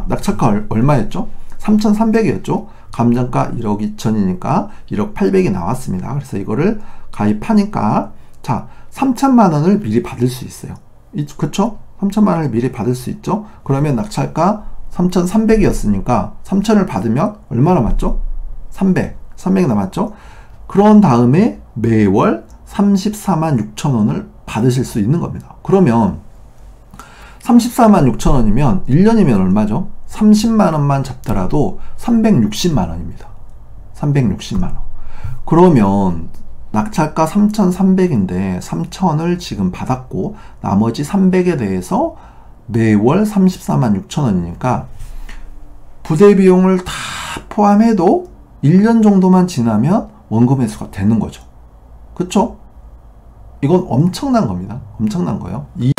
자, 낙찰가 얼마였죠? 3,300이었죠? 감정가 1억 2천이니까 1억 800이 나왔습니다. 그래서 이거를 가입하니까 자, 3천만 원을 미리 받을 수 있어요. 그쵸? 3천만 원을 미리 받을 수 있죠? 그러면 낙찰가 3,300이었으니까 3천을 받으면 얼마 남았죠? 300 남았죠? 그런 다음에 매월 34만 6천 원을 받으실 수 있는 겁니다. 그러면 34만 6천 원이면 1년이면 얼마죠? 30만 원만 잡더라도 360만 원입니다. 360만 원. 그러면 낙찰가 3,300인데 3천을 지금 받았고 나머지 300에 대해서 매월 34만 6천 원이니까 부대 비용을 다 포함해도 1년 정도만 지나면 원금 회수가 되는 거죠. 그쵸? 이건 엄청난 겁니다. 엄청난 거예요. 네.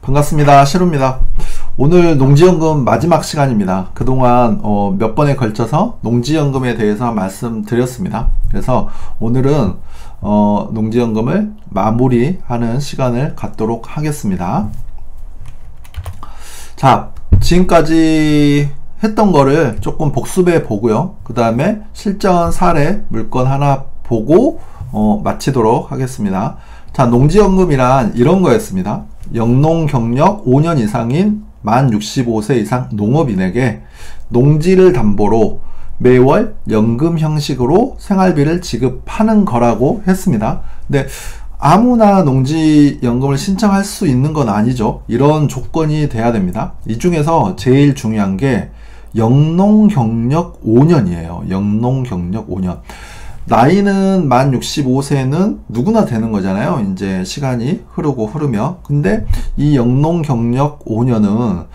반갑습니다. 시루입니다. 오늘 농지연금 마지막 시간입니다. 그동안 몇 번에 걸쳐서 농지연금에 대해서 말씀드렸습니다. 그래서 오늘은 농지연금을 마무리하는 시간을 갖도록 하겠습니다. 자, 지금까지 했던 거를 조금 복습해 보고요. 그 다음에 실전 사례 물건 하나 보고 마치도록 하겠습니다. 자, 농지연금이란 이런 거였습니다. 영농 경력 5년 이상인 만 65세 이상 농업인에게 농지를 담보로 매월 연금 형식으로 생활비를 지급하는 거라고 했습니다. 근데 아무나 농지연금을 신청할 수 있는 건 아니죠. 이런 조건이 돼야 됩니다. 이 중에서 제일 중요한 게 영농 경력 5년이에요. 영농 경력 5년. 나이는 만 65세는 누구나 되는 거잖아요. 이제 시간이 흐르면. 근데 이 영농 경력 5년은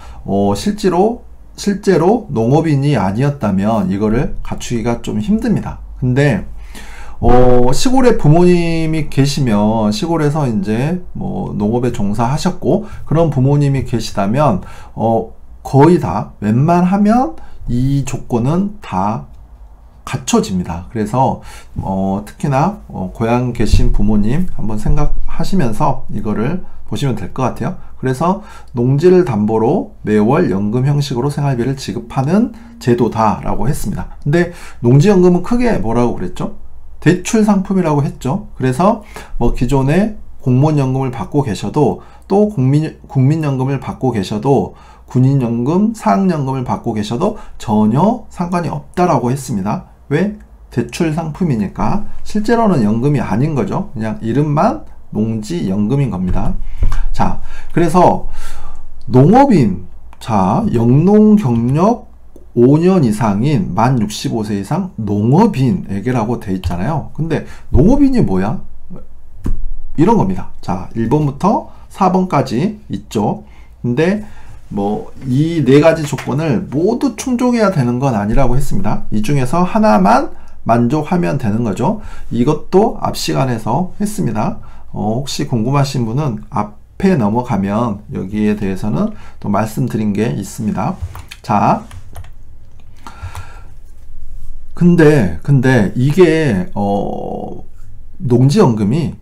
실제로 농업인이 아니었다면 이거를 갖추기가 좀 힘듭니다. 근데 시골에 부모님이 계시면 시골에서 이제 뭐 농업에 종사하셨고 그런 부모님이 계시다면 거의 다 웬만하면 이 조건은 다 갖춰집니다. 그래서 특히나 고향 계신 부모님 한번 생각하시면서 이거를 보시면 될 것 같아요. 그래서 농지를 담보로 매월 연금 형식으로 생활비를 지급하는 제도다라고 했습니다. 근데 농지연금은 크게 뭐라고 그랬죠? 대출 상품이라고 했죠. 그래서 뭐 기존에 공무원연금을 받고 계셔도 또 국민연금을 받고 계셔도 군인연금, 사학연금을 받고 계셔도 전혀 상관이 없다라고 했습니다. 왜? 대출 상품이니까. 실제로는 연금이 아닌 거죠. 그냥 이름만 농지연금인 겁니다. 자, 그래서 농업인, 자, 영농 경력 5년 이상인 만 65세 이상 농업인에게라고 돼 있잖아요. 근데 농업인이 뭐야? 이런 겁니다. 자, 1번부터 4번까지 있죠. 근데 뭐 이 네 가지 조건을 모두 충족해야 되는 건 아니라고 했습니다. 이 중에서 하나만 만족하면 되는 거죠. 이것도 앞 시간에서 했습니다. 혹시 궁금하신 분은 앞에 넘어가면 여기에 대해서는 또 말씀드린 게 있습니다. 자, 근데 이게 농지연금이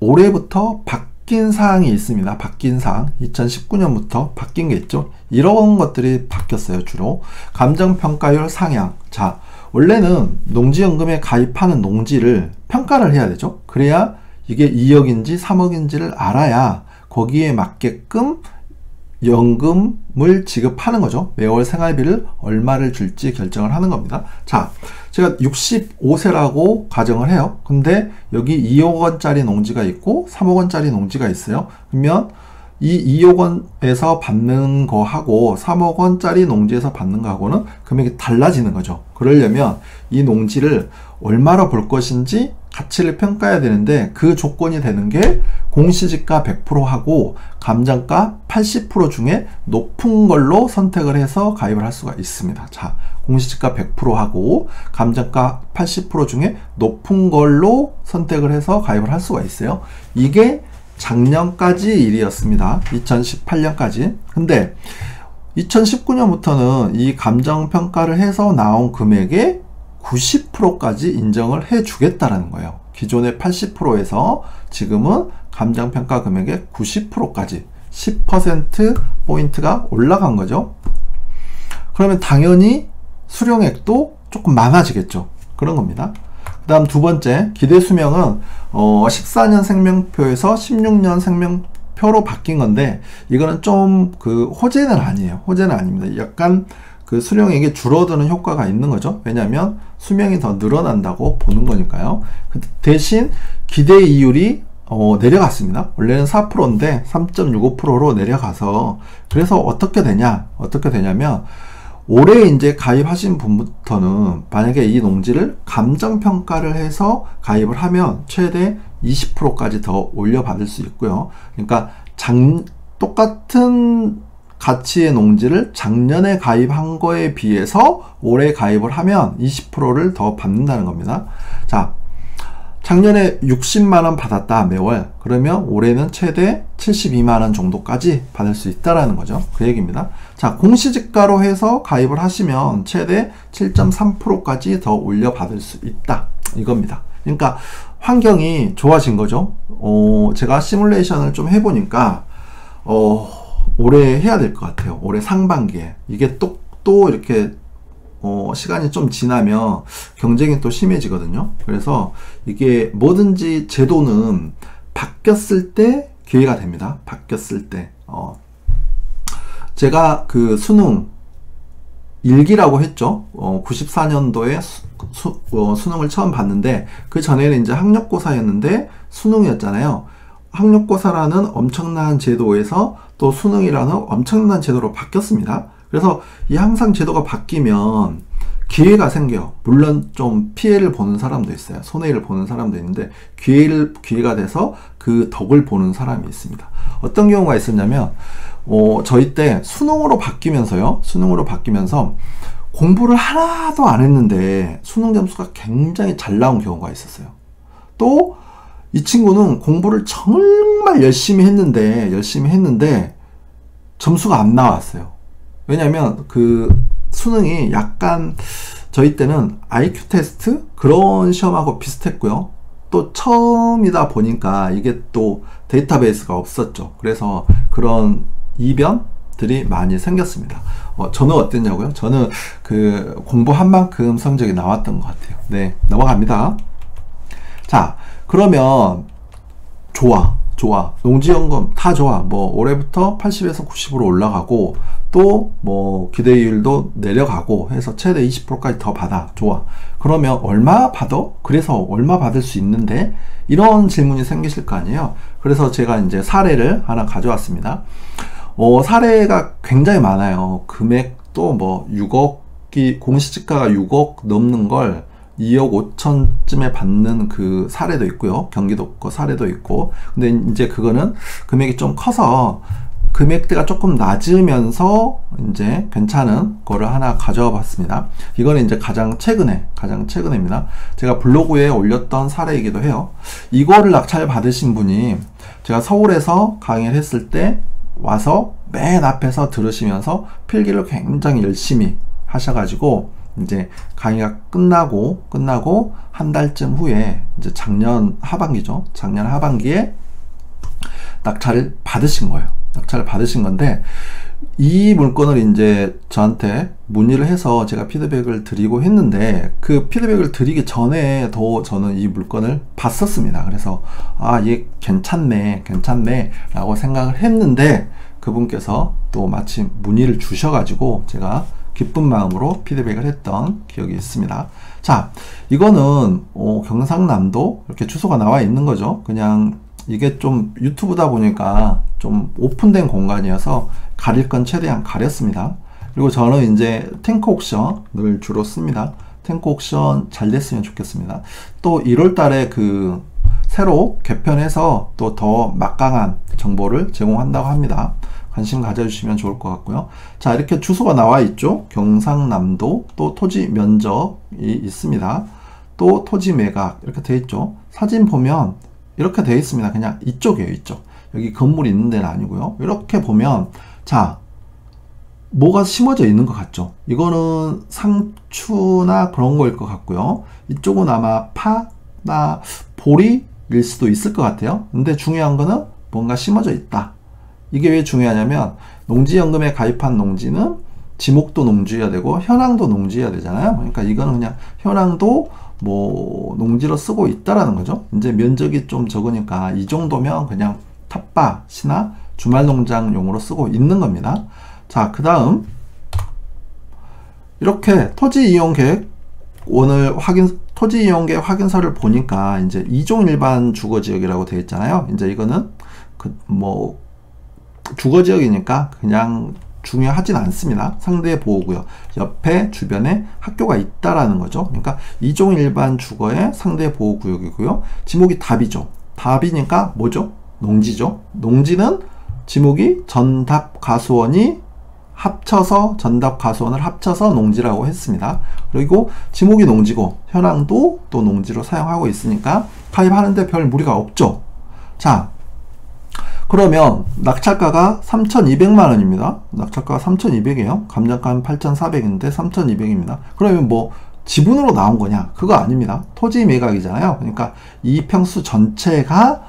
올해부터 바뀐 사항이 있습니다. 바뀐 사항, 2019년부터 바뀐 게 있죠. 이런 것들이 바뀌었어요. 주로 감정평가율 상향. 자, 원래는 농지연금에 가입하는 농지를 평가를 해야 되죠. 그래야 이게 2억인지 3억인지를 알아야 거기에 맞게끔 연금을 지급하는 거죠. 매월 생활비를 얼마를 줄지 결정을 하는 겁니다. 자, 제가 65세라고 가정을 해요. 근데 여기 2억 원짜리 농지가 있고 3억 원짜리 농지가 있어요. 그러면 이 2억 원에서 받는 거하고 3억 원짜리 농지에서 받는 거하고는 금액이 달라지는 거죠. 그러려면 이 농지를 얼마로 볼 것인지 가치를 평가해야 되는데 그 조건이 되는 게 공시지가 100%하고 감정가 80% 중에 높은 걸로 선택을 해서 가입을 할 수가 있습니다. 자, 공시지가 100%하고 감정가 80% 중에 높은 걸로 선택을 해서 가입을 할 수가 있어요. 이게 작년까지 일이었습니다. 2018년까지. 근데 2019년부터는 이 감정평가를 해서 나온 금액의 90%까지 인정을 해 주겠다라는 거예요. 기존의 80%에서 지금은 감정평가 금액의 90%까지 10%포인트가 올라간 거죠. 그러면 당연히 수령액도 조금 많아지겠죠. 그런 겁니다. 그 다음 두 번째, 기대 수명은 14년 생명표에서 16년 생명표로 바뀐 건데, 이거는 좀 그 호재는 아니에요. 호재는 아닙니다. 약간 그 수령액이 줄어드는 효과가 있는 거죠. 왜냐하면 수명이 더 늘어난다고 보는 거니까요. 대신 기대 이율이 내려갔습니다. 원래는 4%인데 3.65%로 내려가서, 그래서 어떻게 되냐면 올해 이제 가입하신 분부터는 만약에 이 농지를 감정평가를 해서 가입을 하면 최대 20%까지 더 올려받을 수 있고요. 그러니까 똑같은 가치의 농지를 작년에 가입한 거에 비해서 올해 가입을 하면 20%를 더 받는다는 겁니다. 자, 작년에 60만원 받았다 매월. 그러면 올해는 최대 72만원 정도까지 받을 수 있다라는 거죠. 그 얘기입니다. 자, 공시지가로 해서 가입을 하시면 최대 7.3%까지 더 올려받을 수 있다, 이겁니다. 그러니까 환경이 좋아진 거죠. 제가 시뮬레이션을 좀 해보니까 올해 해야 될 것 같아요. 올해 상반기에. 이게 또 이렇게 시간이 좀 지나면 경쟁이 또 심해지거든요. 그래서 이게 뭐든지 제도는 바뀌었을 때 기회가 됩니다. 바뀌었을 때. 제가 그 수능 1기라고 했죠. 94년도에 수능을 처음 봤는데, 그 전에는 이제 학력고사였는데 수능이었잖아요. 학력고사라는 엄청난 제도에서 또 수능이라는 엄청난 제도로 바뀌었습니다. 그래서 이 항상 제도가 바뀌면 기회가 생겨요. 물론 좀 피해를 보는 사람도 있어요. 손해를 보는 사람도 있는데 기회가 돼서 그 덕을 보는 사람이 있습니다. 어떤 경우가 있었냐면 저희 때 수능으로 바뀌면서 공부를 하나도 안 했는데 수능 점수가 굉장히 잘 나온 경우가 있었어요. 또 이 친구는 공부를 정말 열심히 했는데 점수가 안 나왔어요. 왜냐면 그 수능이 약간 저희 때는 IQ 테스트 그런 시험하고 비슷했고요. 또 처음이다 보니까 이게 또 데이터베이스가 없었죠. 그래서 그런 이변들이 많이 생겼습니다. 저는 어땠냐고요? 저는 그 공부한 만큼 성적이 나왔던 것 같아요. 네, 넘어갑니다. 자, 그러면 좋아. 농지연금 다 좋아. 뭐 올해부터 80에서 90으로 올라가고 또 뭐 기대율도 내려가고 해서 최대 20%까지 더 받아. 좋아. 그러면 얼마 받아? 그래서 얼마 받을 수 있는데? 이런 질문이 생기실 거 아니에요. 그래서 제가 이제 사례를 하나 가져왔습니다. 사례가 굉장히 많아요. 금액도 뭐 6억이, 공시지가가 6억 넘는 걸 2억 5천쯤에 받는 그 사례도 있고요. 경기도 거 사례도 있고. 근데 이제 그거는 금액이 좀 커서 금액대가 조금 낮으면서 이제 괜찮은 거를 하나 가져와 봤습니다. 이거는 이제 가장 최근입니다. 제가 블로그에 올렸던 사례이기도 해요. 이거를 낙찰 받으신 분이 제가 서울에서 강의를 했을 때 와서 맨 앞에서 들으시면서 필기를 굉장히 열심히 하셔가지고 이제 강의가 끝나고 한 달쯤 후에 이제 작년 하반기에 낙찰을 받으신 거예요. 낙찰을 받으신 건데, 이 물건을 이제 저한테 문의를 해서 제가 피드백을 드리고 했는데, 그 피드백을 드리기 전에 더 저는 이 물건을 봤었습니다. 그래서 얘 괜찮네 라고 생각을 했는데, 그분께서 또 마침 문의를 주셔가지고 제가 기쁜 마음으로 피드백을 했던 기억이 있습니다. 자, 이거는 경상남도 이렇게 주소가 나와 있는 거죠. 그냥 이게 좀 유튜브다 보니까 좀 오픈된 공간이어서 가릴 건 최대한 가렸습니다. 그리고 저는 이제 탱크 옥션을 주로 씁니다. 탱크 옥션 잘 됐으면 좋겠습니다. 또 1월 달에 그 새로 개편해서 또 더 막강한 정보를 제공한다고 합니다. 관심 가져주시면 좋을 것 같고요. 자, 이렇게 주소가 나와 있죠. 경상남도, 또 토지 면적이 있습니다. 또 토지 매각 이렇게 되어 있죠. 사진 보면 이렇게 되어 있습니다. 그냥 이쪽이에요, 이쪽. 여기 건물이 있는 데는 아니고요. 이렇게 보면, 자, 뭐가 심어져 있는 것 같죠. 이거는 상추나 그런 거일 것 같고요. 이쪽은 아마 나 보리일 수도 있을 것 같아요. 근데 중요한 거는 뭔가 심어져 있다. 이게 왜 중요하냐면 농지연금에 가입한 농지는 지목도 농지해야 되고 현황도 농지해야 되잖아요. 그러니까 이거는 그냥 현황도 뭐 농지로 쓰고 있다라는 거죠. 이제 면적이 좀 적으니까 이 정도면 그냥 텃밭이나 주말농장용으로 쓰고 있는 겁니다. 자, 그 다음 이렇게 토지이용계획 오늘 토지이용계획 확인서를 보니까 이제 2종 일반 주거지역이라고 되어 있잖아요. 이제 이거는 뭐 주거지역이니까 그냥 중요하진 않습니다. 상대 보호구역 옆에 주변에 학교가 있다라는 거죠. 그러니까 2종 일반 주거의 상대 보호구역이고요. 지목이 답이죠. 답이니까 뭐죠? 농지죠. 농지는 지목이 전답가수원이 합쳐서 전답가수원을 합쳐서 농지라고 했습니다. 그리고 지목이 농지고 현황도 또 농지로 사용하고 있으니까 가입하는데 별 무리가 없죠. 자, 그러면 낙찰가가 3,200만원입니다. 낙찰가가 3,200이에요. 감정가는 8,400인데 3,200입니다. 그러면 뭐 지분으로 나온 거냐? 그거 아닙니다. 토지 매각이잖아요. 그러니까 이 평수 전체가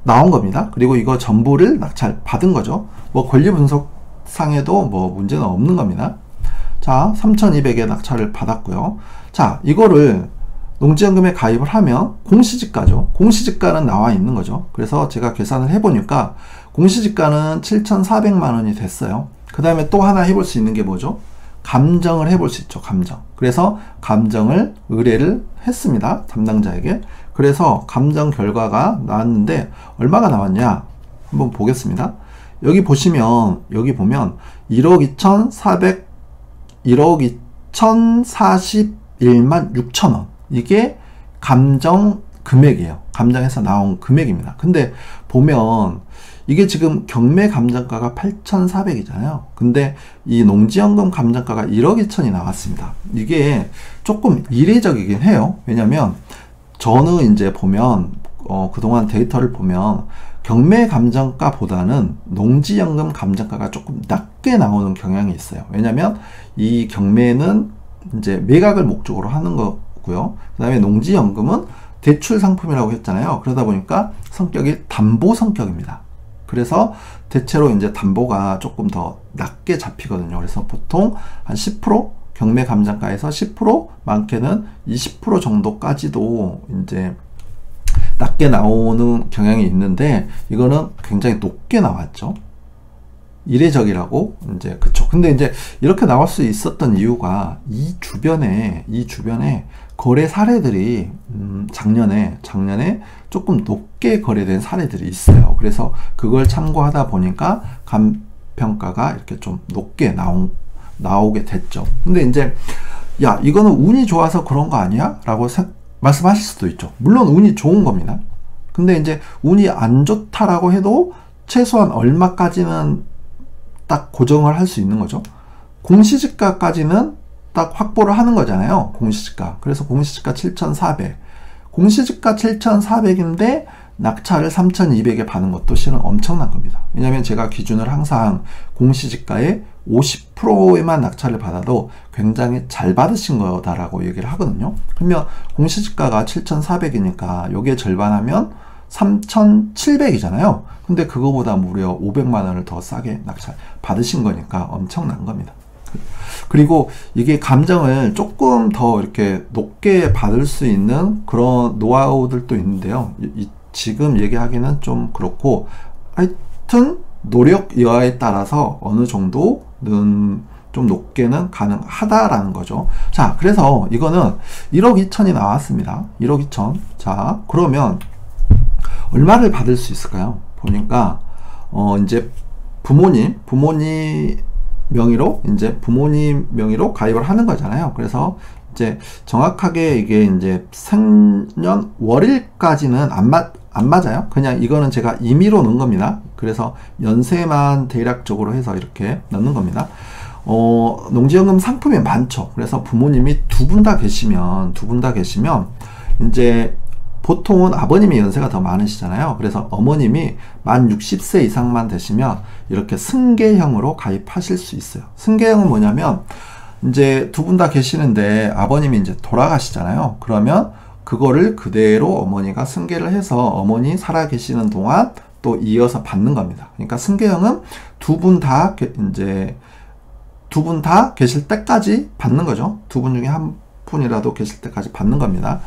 나온 겁니다. 그리고 이거 전부를 낙찰 받은 거죠. 뭐 권리 분석상에도 뭐 문제는 없는 겁니다. 자, 3,200에 낙찰을 받았고요. 자, 이거를 농지연금에 가입을 하면 공시지가죠. 공시지가는 나와 있는 거죠. 그래서 제가 계산을 해보니까 공시지가는 7,400만원이 됐어요. 그 다음에 또 하나 해볼 수 있는 게 뭐죠? 감정을 해볼 수 있죠. 감정. 그래서 감정을 의뢰를 했습니다. 담당자에게. 그래서 감정 결과가 나왔는데 얼마가 나왔냐? 한번 보겠습니다. 여기 보시면 여기 보면 1억 2,041만 6천원. 이게 감정 금액이에요. 감정에서 나온 금액입니다. 근데 보면 이게 지금 경매 감정가가 8,400이잖아요. 근데 이 농지연금 감정가가 1억 2천이 나왔습니다. 이게 조금 이례적이긴 해요. 왜냐면 저는 이제 보면 그동안 데이터를 보면 경매 감정가보다는 농지연금 감정가가 조금 낮게 나오는 경향이 있어요. 왜냐면 이 경매는 이제 매각을 목적으로 하는 거고요. 그 다음에 농지연금은 대출 상품이라고 했잖아요. 그러다 보니까 성격이 담보 성격입니다. 그래서 대체로 이제 담보가 조금 더 낮게 잡히거든요. 그래서 보통 한 10%? 경매 감정가에서 10%, 많게는 20% 정도까지도 이제 낮게 나오는 경향이 있는데 이거는 굉장히 높게 나왔죠. 이례적이라고 이제 그쵸. 근데 이제 이렇게 나올 수 있었던 이유가 이 주변에 거래 사례들이 작년에 조금 높게 거래된 사례들이 있어요. 그래서 그걸 참고하다 보니까 감평가가 이렇게 좀 높게 나오게 됐죠. 근데 이제 야, 이거는 운이 좋아서 그런 거 아니야? 라고 말씀하실 수도 있죠. 물론 운이 좋은 겁니다. 근데 이제 운이 안 좋다라고 해도 최소한 얼마까지는 딱 고정을 할 수 있는 거죠. 공시지가까지는 딱 확보를 하는 거잖아요. 공시지가. 그래서 공시지가 7,400. 공시지가 7,400인데 낙찰을 3,200에 받는 것도 실은 엄청난 겁니다. 왜냐면 제가 기준을 항상 공시지가의 50%에만 낙찰을 받아도 굉장히 잘 받으신 거다라고 얘기를 하거든요. 그러면 공시지가가 7,400이니까 요게 절반하면 3,700이잖아요. 근데 그거보다 무려 500만원을 더 싸게 낙찰 받으신 거니까 엄청난 겁니다. 그리고 이게 감정을 조금 더 이렇게 높게 받을 수 있는 그런 노하우들도 있는데요. 지금 얘기하기는 좀 그렇고 하여튼 노력 여하에 따라서 어느 정도는 좀 높게는 가능하다라는 거죠. 자, 그래서 이거는 1억 2천이 나왔습니다. 1억 2천. 자, 그러면 얼마를 받을 수 있을까요? 보니까 이제 부모님 명의로 부모님 명의로 가입을 하는 거잖아요. 그래서 이제 정확하게 이게 이제 생년월일까지는 안 맞아요. 그냥 이거는 제가 임의로 넣은 겁니다. 그래서 연세만 대략적으로 해서 이렇게 넣는 겁니다. 농지연금 상품이 많죠. 그래서 부모님이 두 분 다 계시면 이제 보통은 아버님이 연세가 더 많으시잖아요. 그래서 어머님이 만 60세 이상만 되시면 이렇게 승계형으로 가입하실 수 있어요. 승계형은 뭐냐면 이제 두 분 다 계시는데 아버님이 이제 돌아가시잖아요. 그러면 그거를 그대로 어머니가 승계를 해서 어머니 살아 계시는 동안 또 이어서 받는 겁니다. 그러니까 승계형은 두 분 다 계실 때까지 받는 거죠. 두 분 중에 한 분이라도 계실 때까지 받는 겁니다.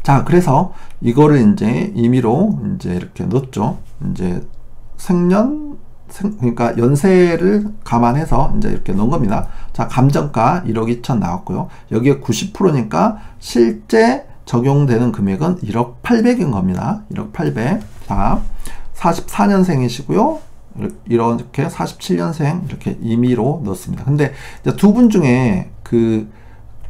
자, 그래서 이거를 이제 임의로 이제 이렇게 넣었죠. 이제 그러니까 연세를 감안해서 이제 이렇게 넣은 겁니다. 자, 감정가 1억 2천 나왔고요. 여기에 90%니까 실제 적용되는 금액은 1억 800인 겁니다. 1억 800. 자, 44년생이시고요. 이렇게 47년생 이렇게 임의로 넣었습니다. 근데 두 분 중에 그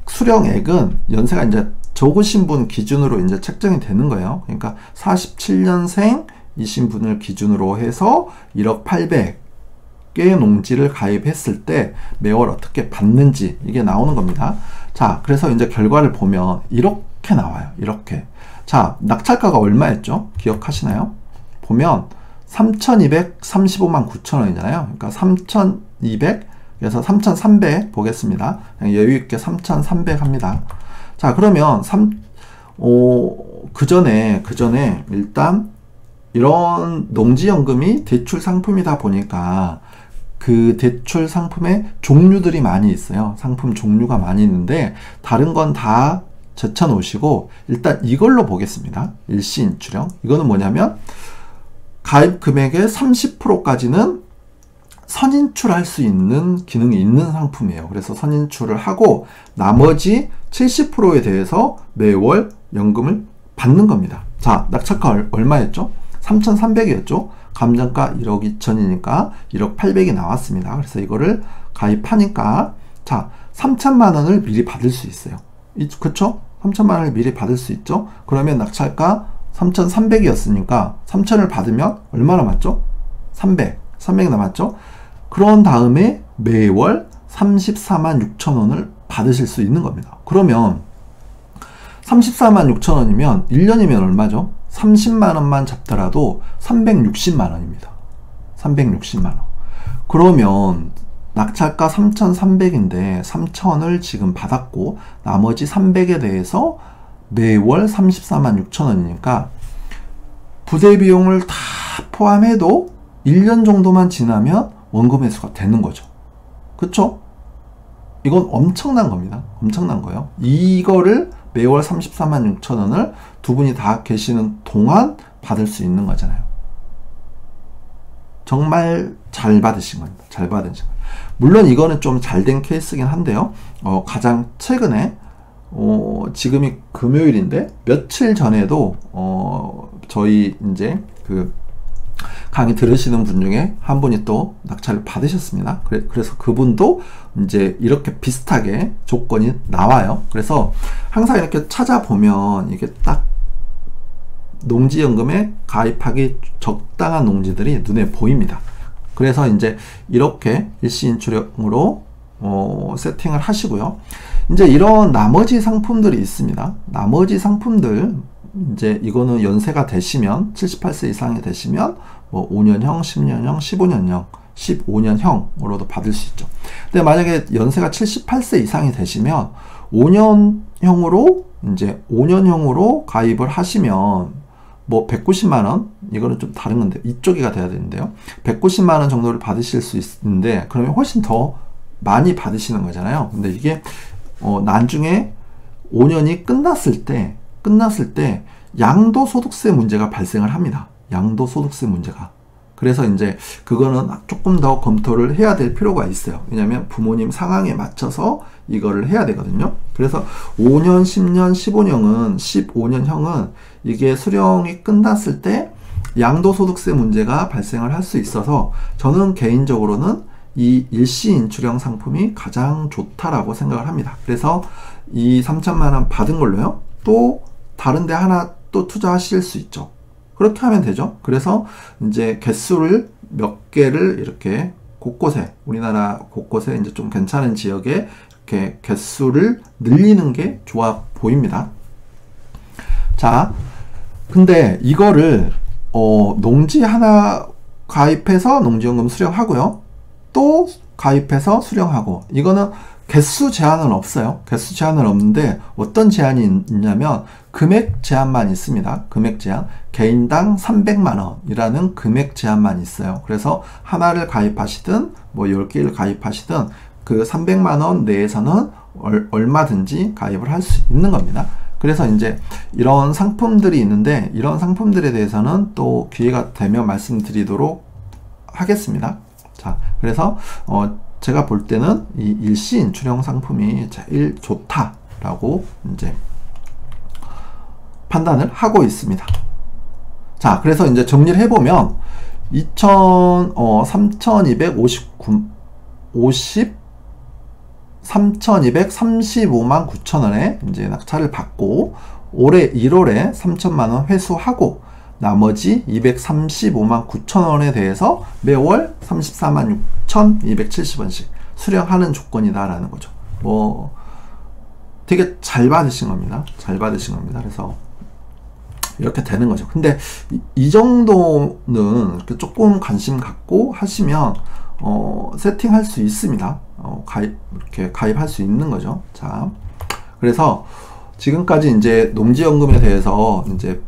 수령액은 연세가 이제 적으신 분 기준으로 이제 책정이 되는 거예요. 그러니까 47년생 이신 분을 기준으로 해서 1억 800개의 농지를 가입했을 때 매월 어떻게 받는지 이게 나오는 겁니다. 자, 그래서 이제 결과를 보면 이렇게 나와요. 이렇게. 자, 낙찰가가 얼마였죠? 기억하시나요? 보면 3,235만 9천 원이잖아요. 그러니까 3,200, 그래서 3,300 보겠습니다. 여유있게 3,300 합니다. 자, 그러면 그 전에 일단 이런 농지연금이 대출 상품이다 보니까 그 대출 상품의 종류들이 많이 있어요. 상품 종류가 많이 있는데 다른 건 다 제쳐놓으시고 일단 이걸로 보겠습니다. 일시인출형. 이거는 뭐냐면 가입 금액의 30%까지는 선인출할 수 있는 기능이 있는 상품이에요. 그래서 선인출을 하고 나머지 70%에 대해서 매월 연금을 받는 겁니다. 자, 낙찰가 얼마였죠? 3,300이었죠? 감정가 1억 2천이니까 1억 800이 나왔습니다. 그래서 이거를 가입하니까 자, 3천만 원을 미리 받을 수 있어요. 그쵸? 3천만 원을 미리 받을 수 있죠? 그러면 낙찰가 3,300이었으니까 3천을 받으면 얼마 남았죠? 300 남았죠? 그런 다음에 매월 34만 6천 원을 받으실 수 있는 겁니다. 그러면 34만 6천 원이면 1년이면 얼마죠? 30만 원만 잡더라도 360만 원입니다. 360만 원. 그러면 낙찰가 3,300인데 3천을 지금 받았고 나머지 300에 대해서 매월 34만 6천 원이니까 부대 비용을 다 포함해도 1년 정도만 지나면 원금 회수가 되는 거죠. 그쵸? 이건 엄청난 겁니다. 엄청난 거예요. 이거를 매월 34만 6천 원을 두 분이 다 계시는 동안 받을 수 있는 거잖아요. 정말 잘 받으신 겁니다. 잘 받으신 거예요. 물론 이거는 좀 잘 된 케이스긴 한데요. 가장 최근에 지금이 금요일인데 며칠 전에도 저희 이제 그 강의 들으시는 분 중에 한 분이 또 낙찰을 받으셨습니다. 그래서 그분도 이제 이렇게 비슷하게 조건이 나와요. 그래서 항상 이렇게 찾아보면 이게 딱 농지연금에 가입하기 적당한 농지들이 눈에 보입니다. 그래서 이제 이렇게 일시인출형으로 세팅을 하시고요. 이제 이런 나머지 상품들이 있습니다. 나머지 상품들 이제 이거는 연세가 되시면 78세 이상이 되시면 뭐 5년형, 10년형, 15년형, 15년형으로도 받을 수 있죠. 근데 만약에 연세가 78세 이상이 되시면 5년형으로 이제 5년형으로 가입을 하시면 뭐 190만 원, 이거는 좀 다른 건데 이쪽이가 돼야 되는데요. 190만 원 정도를 받으실 수 있는데 그러면 훨씬 더 많이 받으시는 거잖아요. 근데 이게 나중에 5년이 끝났을 때 양도소득세 문제가 발생을 합니다. 양도소득세 문제가. 그래서 이제 그거는 조금 더 검토를 해야 될 필요가 있어요. 왜냐하면 부모님 상황에 맞춰서 이거를 해야 되거든요. 그래서 5년, 10년, 15년형은 이게 수령이 끝났을 때 양도소득세 문제가 발생을 할 수 있어서 저는 개인적으로는 이 일시인출형 상품이 가장 좋다라고 생각을 합니다. 그래서 이 3천만 원 받은 걸로요. 또 다른 데 하나 또 투자하실 수 있죠. 그렇게 하면 되죠. 그래서 이제 개수를 몇 개를 이렇게 곳곳에, 우리나라 곳곳에 이제 좀 괜찮은 지역에 이렇게 개수를 늘리는 게 좋아 보입니다. 자, 근데 이거를 농지 하나 가입해서 농지연금 수령하고요. 또 가입해서 수령하고, 이거는 개수 제한은 없어요. 개수 제한은 없는데 어떤 제한이 있냐면 금액 제한만 있습니다. 금액 제한. 개인당 300만원이라는 금액 제한만 있어요. 그래서 하나를 가입하시든 뭐 10개를 가입하시든 그 300만원 내에서는 얼마든지 가입을 할 수 있는 겁니다. 그래서 이제 이런 상품들이 있는데 이런 상품들에 대해서는 또 기회가 되면 말씀드리도록 하겠습니다. 자, 그래서 제가 볼 때는 이 일시인 출형 상품이 제일 좋다라고 이제 판단을 하고 있습니다. 자, 그래서 이제 정리를 해보면 3,235만 9천원에 이제 낙찰을 받고 올해 1월에 3천만원 회수하고 나머지 235만 9천원에 대해서 매월 34만 6,270원씩 수령하는 조건이다라는 거죠. 뭐 되게 잘 받으신 겁니다. 잘 받으신 겁니다. 그래서 이렇게 되는 거죠. 근데 이 정도는 조금 관심 갖고 하시면 세팅할 수 있습니다. 이렇게 가입할 수 있는 거죠. 자, 그래서 지금까지 이제 농지연금에 대해서 이제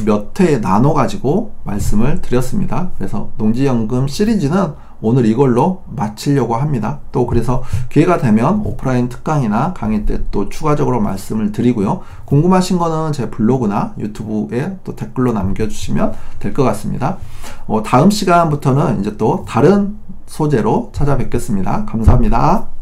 몇 회 나눠 가지고 말씀을 드렸습니다. 그래서 농지연금 시리즈는 오늘 이걸로 마치려고 합니다. 또 그래서 기회가 되면 오프라인 특강이나 강의 때 또 추가적으로 말씀을 드리고요. 궁금하신 거는 제 블로그나 유튜브에 또 댓글로 남겨주시면 될 것 같습니다. 다음 시간부터는 이제 또 다른 소재로 찾아뵙겠습니다. 감사합니다.